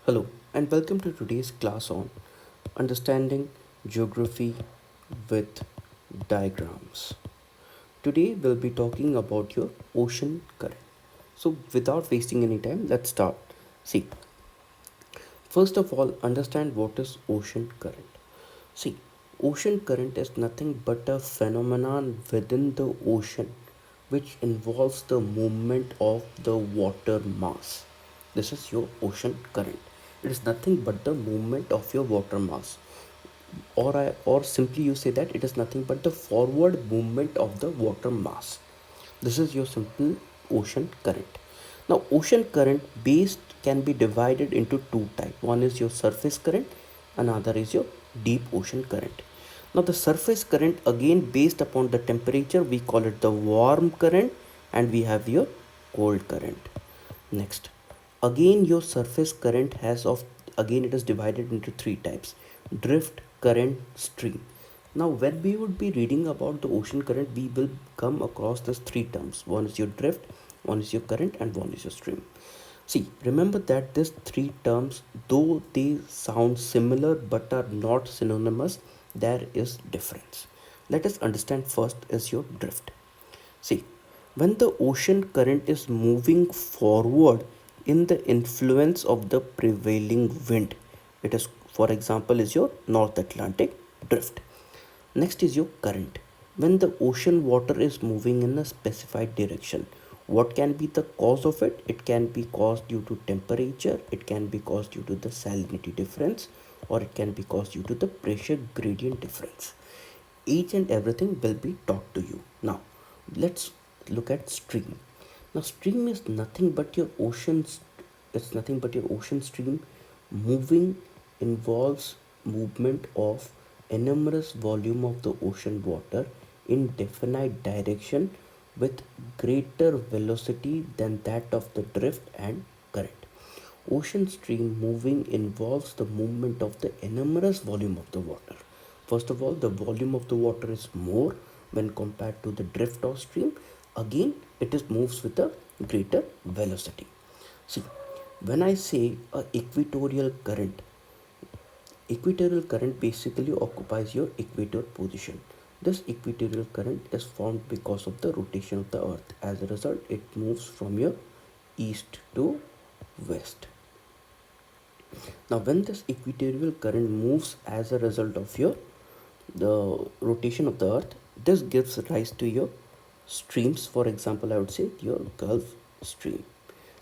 Hello, and welcome to today's class on Understanding Geography with Diagrams. Today we'll be talking about your ocean current. So, without wasting any time, let's start. See, first of all, understand what is ocean current. See, ocean current is nothing but a phenomenon within the ocean which involves the movement of the water mass. This is your ocean current. It is nothing but the movement of your water mass. Or simply you say that it is nothing but the forward movement of the water mass. This is your simple ocean current. Now, ocean current based can be divided into two types. One is your surface current, another is your deep ocean current. Now, the surface current again based upon the temperature, we call it the warm current, and we have your cold current. Next, again your surface current has of again it is divided into three types: drift, current, stream. Now, when we would be reading about the ocean current, we will come across these three terms. One is your drift, one is your current, and one is your stream. See, remember that these three terms, though they sound similar but are not synonymous, there is difference. Let us understand first is your drift. See, when the ocean current is moving forward in the influence of the prevailing wind, it is, for example, is your North Atlantic drift. Next is your current. When the ocean water is moving in a specified direction, what can be the cause of it? It can be caused due to temperature, it can be caused due to the salinity difference, or it can be caused due to the pressure gradient difference. Each and everything will be taught to you. Now, let's look at stream. Now, stream is nothing but your oceans. It's nothing but your ocean stream. Moving involves movement of enormous volume of the ocean water in definite direction with greater velocity than that of the drift and current. Ocean stream moving involves the movement of the enormous volume of the water. First of all, the volume of the water is more when compared to the drift or stream. Again, it is moves with a greater velocity. See, when I say a equatorial current basically occupies your equator position. This equatorial current is formed because of the rotation of the earth. As a result, it moves from your east to west. Now, when this equatorial current moves as a result of your the rotation of the earth, this gives rise to your streams. For example, I would say your Gulf Stream,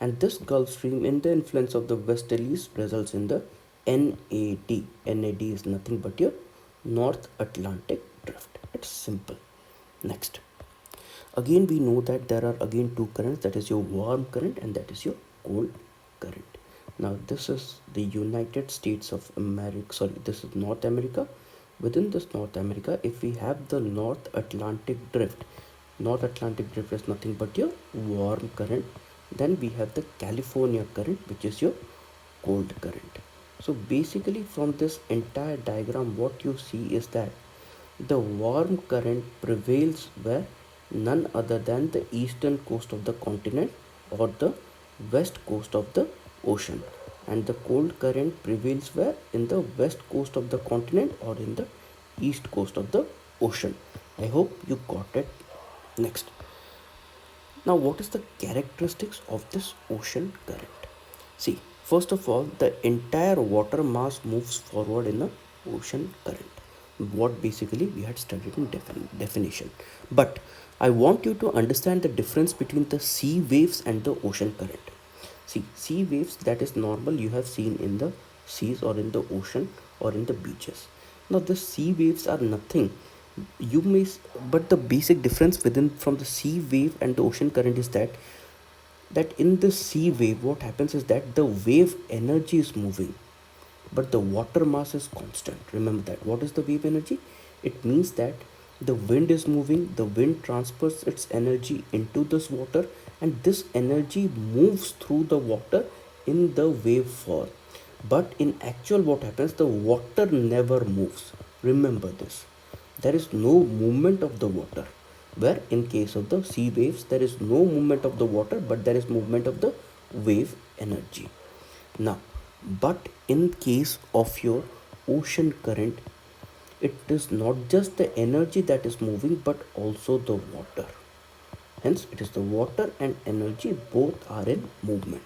and this Gulf Stream in the influence of the westerlies results in the NAD. NAD is nothing but your North Atlantic drift. It's simple. Next, again we know that there are again two currents, that is your warm current and that is your cold current. Now, this is the United States of America, sorry, this is North America. Within this North America, if we have the North Atlantic drift is nothing but your warm current. Then we have the California current, which is your cold current. So basically from this entire diagram, what you see is that the warm current prevails where none other than the eastern coast of the continent or the west coast of the ocean, and the cold current prevails where in the west coast of the continent or in the east coast of the ocean. I hope you got it. Next, now what is the characteristics of this ocean current? See, first of all, the entire water mass moves forward in the ocean current. What basically we had studied in definition. But I want you to understand the difference between the sea waves and the ocean current. See, sea waves, that is normal, you have seen in the seas or in the ocean or in the beaches. Now, the sea waves are nothing. You may, but the basic difference within from the sea wave and the ocean current is that in the sea wave, what happens is that the wave energy is moving, but the water mass is constant. Remember that. What is the wave energy? It means that the wind is moving, the wind transfers its energy into this water, and this energy moves through the water in the wave form. But in actual, what happens, the water never moves. Remember this. There is no movement of the water, where in case of the sea waves there is no movement of the water, but there is movement of the wave energy. Now, But in case of your ocean current, it is not just the energy that is moving but also the water. Hence, it is the water and energy both are in movement.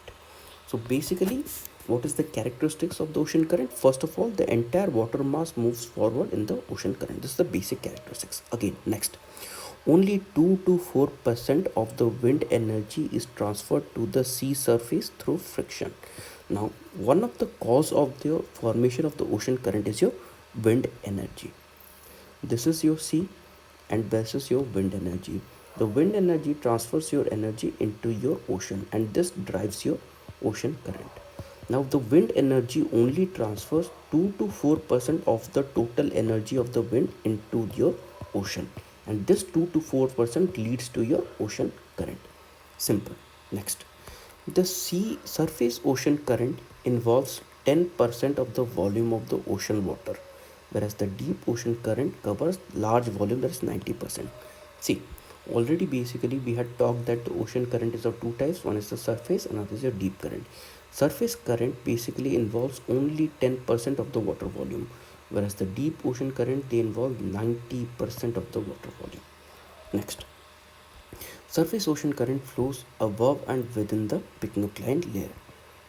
So basically, what is the characteristics of the ocean current? First of all, the entire water mass moves forward in the ocean current. This is the basic characteristics. Again, next, only 2 to 4% of the wind energy is transferred to the sea surface through friction. Now, one of the cause of the formation of the ocean current is your wind energy. This is your sea and this is your wind energy. The wind energy transfers your energy into your ocean and this drives your ocean current. Now the wind energy only transfers 2 to 4% of the total energy of the wind into your ocean, and this 2 to 4% leads to your ocean current. Simple. Next, the sea surface ocean current involves 10% of the volume of the ocean water, whereas the deep ocean current covers large volume, that is 90%. See, already basically we had talked that the ocean current is of two types. One is the surface, another is your deep current. Surface current basically involves only 10% of the water volume, whereas the deep ocean current they involve 90% of the water volume. Next, surface ocean current flows above and within the pycnocline layer,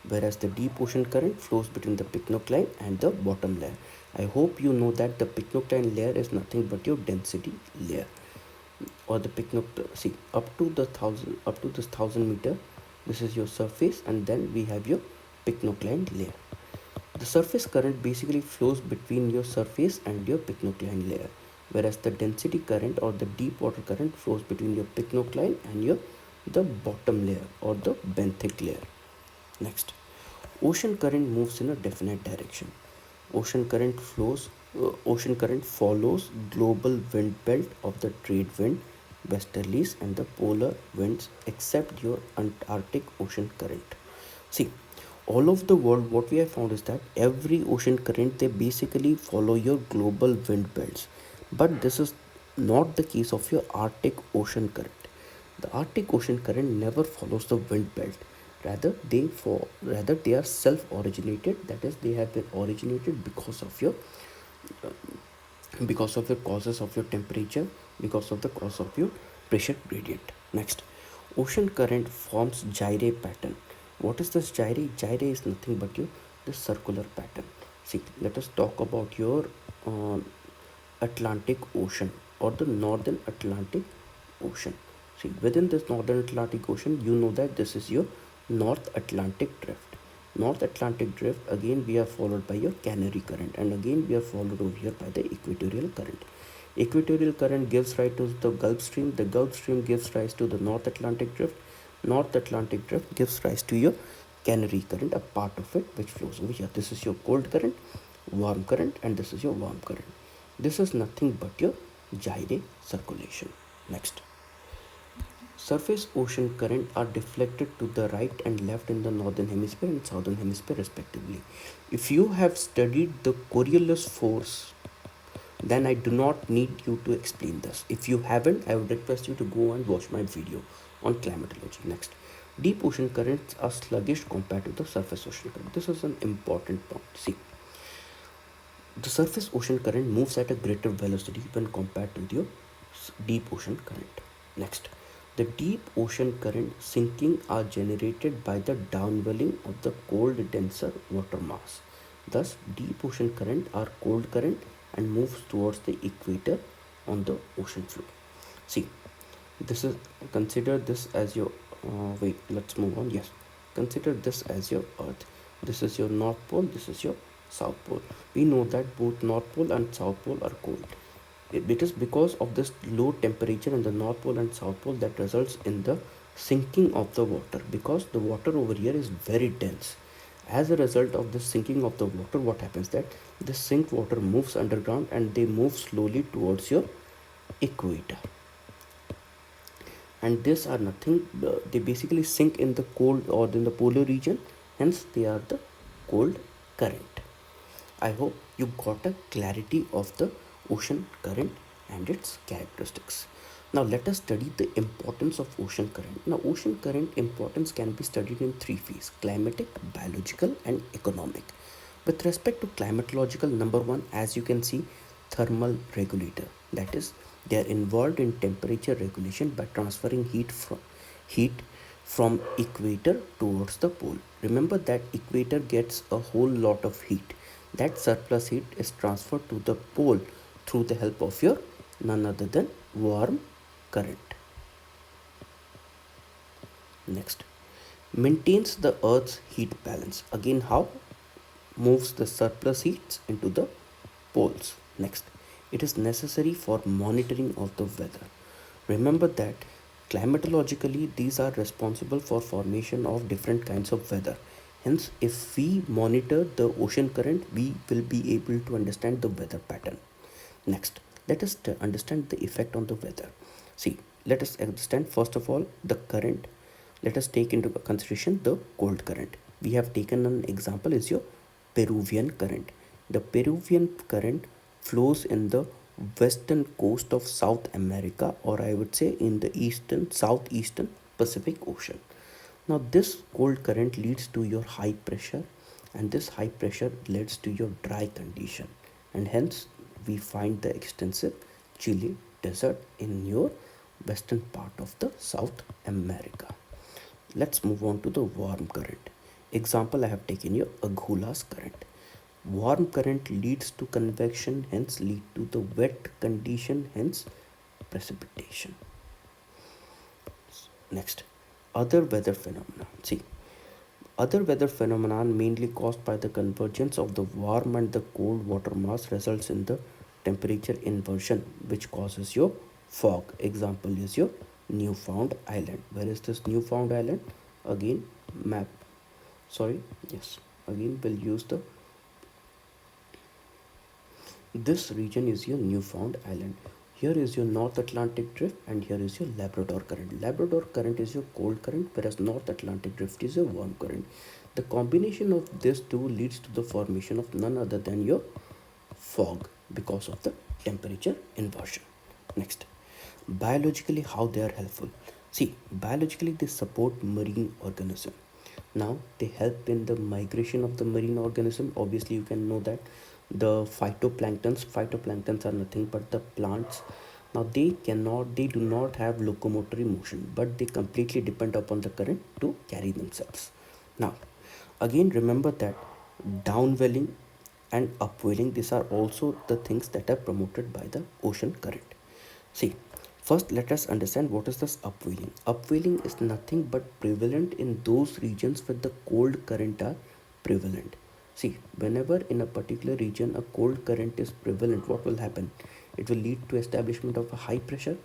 whereas the deep ocean current flows between the pycnocline and the bottom layer. I hope you know that the pycnocline layer is nothing but your density layer, or the pycnocline. See, up to this 1,000 meter, this is your surface, and then we have your pycnocline layer. The surface current basically flows between your surface and your pycnocline layer, whereas the density current or the deep water current flows between your pycnocline and your the bottom layer or the benthic layer. Next, ocean current moves in a definite direction. Ocean current flows. Ocean current follows global wind belt of the trade wind, westerlies, and the polar winds, except your Antarctic ocean current. See, all of the world, what we have found is that every ocean current they basically follow your global wind belts, but this is not the case of your Arctic ocean current. The Arctic ocean current never follows the wind belt. Rather they are self-originated. That is, they have been originated because of your causes of your temperature, because of the cause of your pressure gradient. Next, ocean current forms gyre pattern. What is this gyre? Gyre is nothing but your this circular pattern. See, let us talk about your uh, Atlantic Ocean or the Northern Atlantic Ocean. See, within this Northern Atlantic Ocean, you know that this is your North Atlantic Drift. North Atlantic Drift, again we are followed by your Canary Current, and again we are followed over here by the Equatorial Current. Equatorial Current gives rise to the Gulf Stream. The Gulf Stream gives rise to the North Atlantic Drift. North Atlantic Drift gives rise to your Canary Current, a part of it which flows over here. This is your cold current, warm current, and this is your warm current. This is nothing but your gyre circulation. Next, surface ocean current are deflected to the right and left in the northern hemisphere and southern hemisphere respectively. If you have studied the Coriolis force, then I do not need you to explain this. If you haven't, I would request you to go and watch my video on climatology. Next, deep ocean currents are sluggish compared to the surface ocean current. This is an important point. See, the surface ocean current moves at a greater velocity when compared to the deep ocean current. Next, the deep ocean current sinking are generated by the downwelling of the cold denser water mass. Thus, deep ocean current are cold current and moves towards the equator on the ocean floor. See, this is consider this as your wait. Let's move on. Yes, consider this as your Earth. This is your North Pole. This is your South Pole. We know that both North Pole and South Pole are cold. It is because of this low temperature in the North Pole and South Pole that results in the sinking of the water, because the water over here is very dense. As a result of the sinking of the water, what happens that the sink water moves underground and they move slowly towards your equator, and these are nothing, they basically sink in the cold or in the polar region, hence they are the cold current. I hope you got a clarity of the ocean current and its characteristics. Now let us study the importance of ocean current. Now ocean current importance can be studied in three phases: climatic, biological and economic. With respect to climatological, number one, as you can see, thermal regulator. That is, they are involved in temperature regulation by transferring heat from equator towards the pole. Remember that equator gets a whole lot of heat. That surplus heat is transferred to the pole through the help of your none other than warm current. Next, maintains the earth's heat balance. Again, how? Moves the surplus heats into the poles. Next, it is necessary for monitoring of the weather. Remember that climatologically these are responsible for formation of different kinds of weather. Hence, if we monitor the ocean current, we will be able to understand the weather pattern. Next, let us understand the effect on the weather. See, let us understand first of all the current. Let us take into consideration the cold current. We have taken an example is your Peruvian current. The Peruvian current flows in the western coast of South America, or I would say in the eastern southeastern Pacific Ocean. Now this cold current leads to your high pressure, and this high pressure leads to your dry condition, and hence we find the extensive Chile desert in your western part of the South America. Let's move on to the warm current. Example, I have taken your Agula's current. Warm current leads to convection, hence lead to the wet condition, hence precipitation. Next, other weather phenomena. See, other weather phenomena mainly caused by the convergence of the warm and the cold water mass results in the temperature inversion, which causes your fog. Example is your Newfound Island. Where is this Newfound Island? Again, map. Sorry, yes. Again, we'll use the. This region is your Newfound Island. Here is your North Atlantic drift, and here is your Labrador current. Labrador current is your cold current, whereas North Atlantic drift is a warm current. The combination of these two leads to the formation of none other than your fog because of the temperature inversion. Next, biologically how they are helpful. See, biologically they support marine organism. Now they help in the migration of the marine organism. Obviously you can know that the phytoplanktons are nothing but the plants. Now they do not have locomotory motion, but they completely depend upon the current to carry themselves. Now again, remember that downwelling and upwelling, these are also the things that are promoted by the ocean current. See, first let us understand what is this upwelling. Upwelling is nothing but prevalent in those regions where the cold current are prevalent. See, whenever in a particular region a cold current is prevalent, what will happen? It will lead to establishment of a high pressure.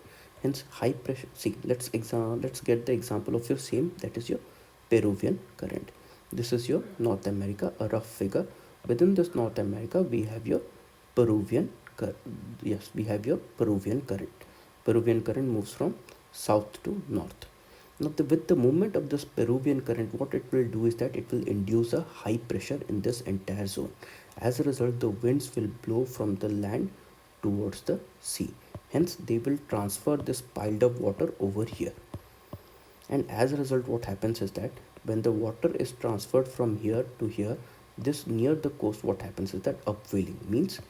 Hence high pressure. See, let's get the example of your same, that is your Peruvian current. This is your North America, a rough figure. Within this North America we have your Peruvian yes, we have your Peruvian current. Peruvian current moves from south to north. Now with the movement of this Peruvian current, what it will do is that it will induce a high pressure in this entire zone. As a result, the winds will blow from the land towards the sea. Hence, they will transfer this piled up water over here. And as a result, what happens is that when the water is transferred from here to here, this near the coast, what happens is that upwelling means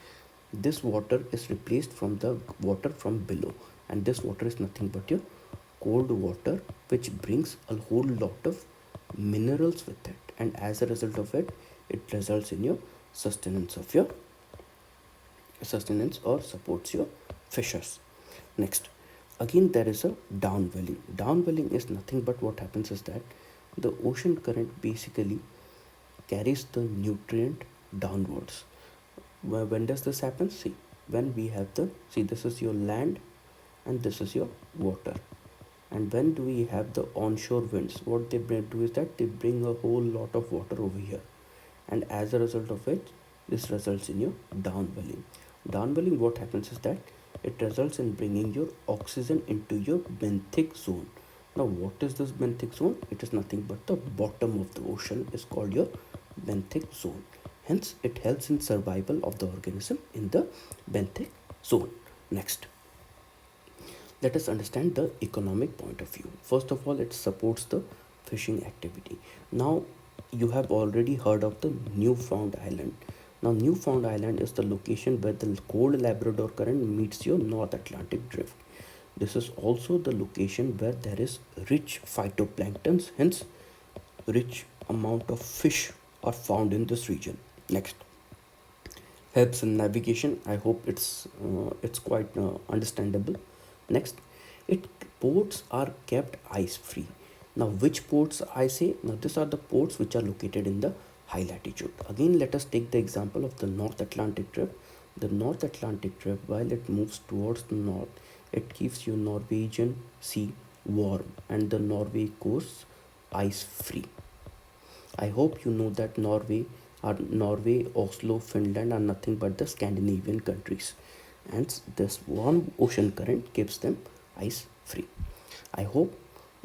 this water is replaced from the water from below, and this water is nothing but your cold water, which brings a whole lot of minerals with it, and as a result of it, it results in your sustenance or supports your fishes. Next, again there is a downwelling. Downwelling is nothing but what happens is that the ocean current basically carries the nutrient downwards. When does this happen? See, when we have this is your land and this is your water. And when do we have the onshore winds? What they do is that they bring a whole lot of water over here. And as a result of it, this results in your downwelling. Downwelling, what happens is that it results in bringing your oxygen into your benthic zone. Now, what is this benthic zone? It is nothing but the bottom of the ocean is called your benthic zone. Hence, it helps in survival of the organism in the benthic zone. Next, Let us understand the economic point of view. First of all, it supports the fishing activity. Now, you have already heard of the Newfound Island. Now, Newfound Island is the location where the cold Labrador Current meets your North Atlantic Drift. This is also the location where there is rich phytoplanktons, hence rich amount of fish are found in this region. Next, helps in navigation. I hope it's quite understandable. Next, it ports are kept ice free. Now, which ports I say? Now, these are the ports which are located in the high latitude. Again, let us take the example of the North Atlantic drift. The North Atlantic drift, while it moves towards the north, it keeps your Norwegian sea warm and the Norway coast ice free. I hope you know that Norway, Oslo, Finland are nothing but the Scandinavian countries, and this warm ocean current keeps them ice free. I hope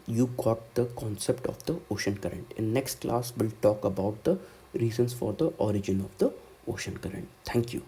you got the concept of the ocean current. In next class, we'll talk about the reasons for the origin of the ocean current. Thank you.